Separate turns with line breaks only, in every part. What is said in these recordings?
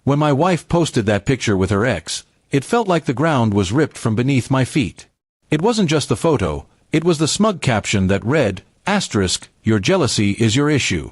When my wife posted that picture with her ex, it felt like the ground was ripped from beneath my feet. It wasn't just the photo, it was the smug caption that read, asterisk, your jealousy is your issue.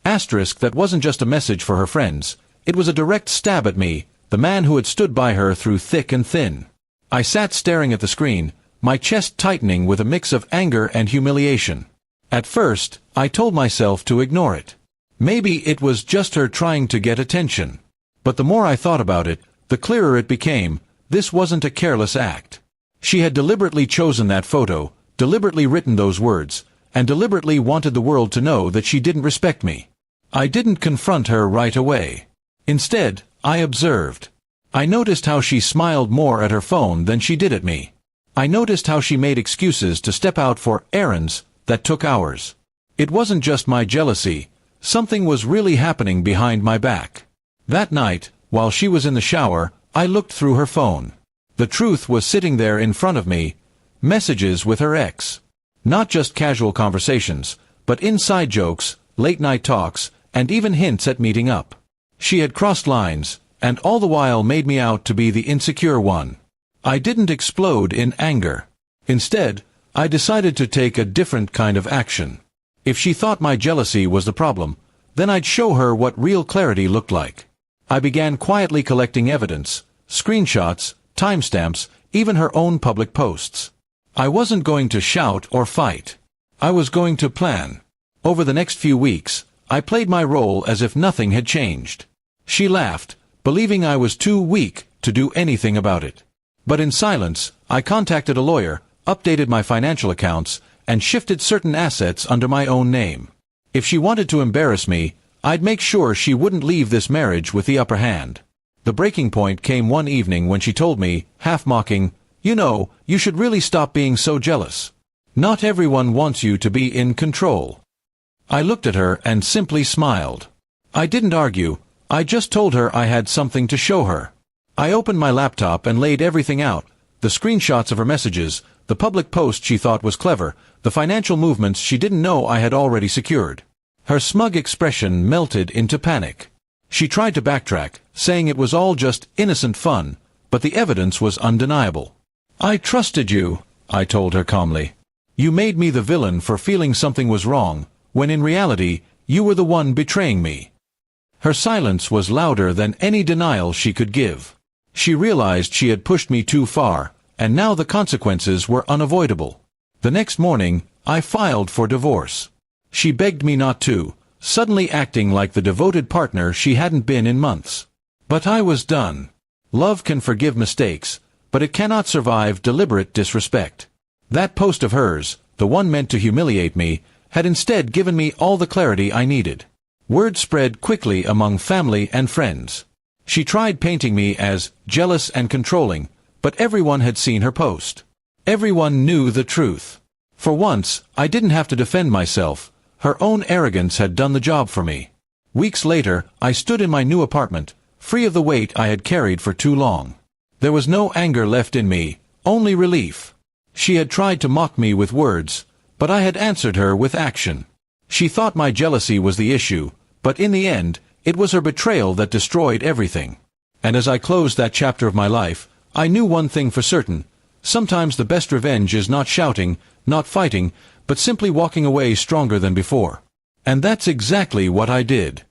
Asterisk, that wasn't just a message for her friends, it was a direct stab at me, the man who had stood by her through thick and thin. I sat staring at the screen, my chest tightening with a mix of anger and humiliation. At first, I told myself to ignore it. Maybe it was just her trying to get attention. But the more I thought about it, the clearer it became, this wasn't a careless act. She had deliberately chosen that photo, deliberately written those words, and deliberately wanted the world to know that she didn't respect me. I didn't confront her right away. Instead, I observed. I noticed how she smiled more at her phone than she did at me. I noticed how she made excuses to step out for errands that took hours. It wasn't just my jealousy, something was really happening behind my back. That night, while she was in the shower, I looked through her phone. The truth was sitting there in front of me, messages with her ex. Not just casual conversations, but inside jokes, late-night talks, and even hints at meeting up. She had crossed lines, and all the while made me out to be the insecure one. I didn't explode in anger. Instead, I decided to take a different kind of action. If she thought my jealousy was the problem, then I'd show her what real clarity looked like. I began quietly collecting evidence, screenshots, timestamps, even her own public posts. I wasn't going to shout or fight. I was going to plan. Over the next few weeks, I played my role as if nothing had changed. She laughed, believing I was too weak to do anything about it. But in silence, I contacted a lawyer, updated my financial accounts, and shifted certain assets under my own name. If she wanted to embarrass me, I'd make sure she wouldn't leave this marriage with the upper hand. The breaking point came one evening when she told me, half mocking, you know, you should really stop being so jealous. Not everyone wants you to be in control. I looked at her and simply smiled. I didn't argue, I just told her I had something to show her. I opened my laptop and laid everything out, the screenshots of her messages, the public post she thought was clever, the financial movements she didn't know I had already secured. Her smug expression melted into panic. She tried to backtrack, saying it was all just innocent fun, but the evidence was undeniable. I trusted you, I told her calmly. You made me the villain for feeling something was wrong, when in reality, you were the one betraying me. Her silence was louder than any denial she could give. She realized she had pushed me too far, and now the consequences were unavoidable. The next morning, I filed for divorce. She begged me not to, suddenly acting like the devoted partner she hadn't been in months. But I was done. Love can forgive mistakes, but it cannot survive deliberate disrespect. That post of hers, the one meant to humiliate me, had instead given me all the clarity I needed. Word spread quickly among family and friends. She tried painting me as jealous and controlling, but everyone had seen her post. Everyone knew the truth. For once, I didn't have to defend myself. Her own arrogance had done the job for me. Weeks later, I stood in my new apartment, free of the weight I had carried for too long. There was no anger left in me, only relief. She had tried to mock me with words, but I had answered her with action. She thought my jealousy was the issue, but in the end, it was her betrayal that destroyed everything. And as I closed that chapter of my life, I knew one thing for certain. Sometimes the best revenge is not shouting, not fighting, but simply walking away stronger than before. And that's exactly what I did.